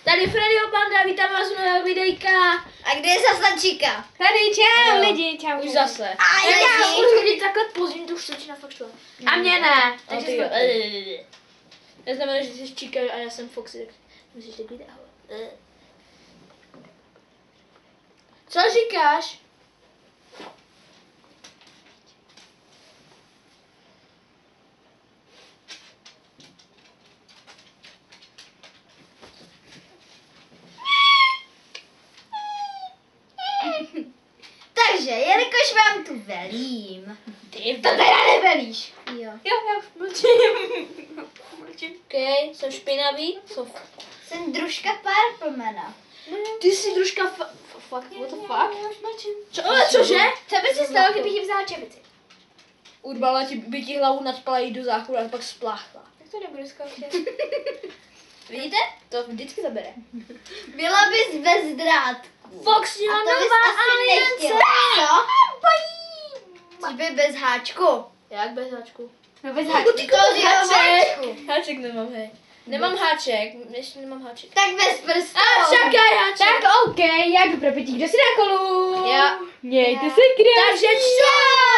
Tady Freddyho Panda, vítám vás u nového videjka. A kde je Zaslačíka? Tady, čau lidi, čau. Už zase. A Já lidi. už chodit takhle pozdě, to už začíná fakt štvat. A mě ne. Takže ty jsme... jo. Neznamená, že jsi Chica a já jsem Foxy, tak musíš tak být ahoj. Co říkáš? Takže, jelikož vám tu velím. Ty to teda nevelíš. Jo. Jo, já mlčím. Okej, jsem špinavý. Jsem družka Purplemana. Ty jsi družka fuck, what the fuck? Já už mlčím. Cože? Co by se stalo, kdybych jí vzala čepici? Urvala by ti hlavu nadpala jí do záchodu a pak spláchla. Tak to nebudu zkoušet. Vidíte? To vždycky zabere. Byla bys bez drátku. Foxy A má to bys nová asi aliance. nechtěla, co? Jsi by bez háčku. Jak bez háčku? No bez Ty háčku. to z háčku. Háček nemám, hej. Nemám háček, ještě nemám háček. Tak bez prstů. A čakaj háček. Tak OK, jak pro pití, kdo si dá kolu? Já. Mějte Já. se krásně. Takže čau!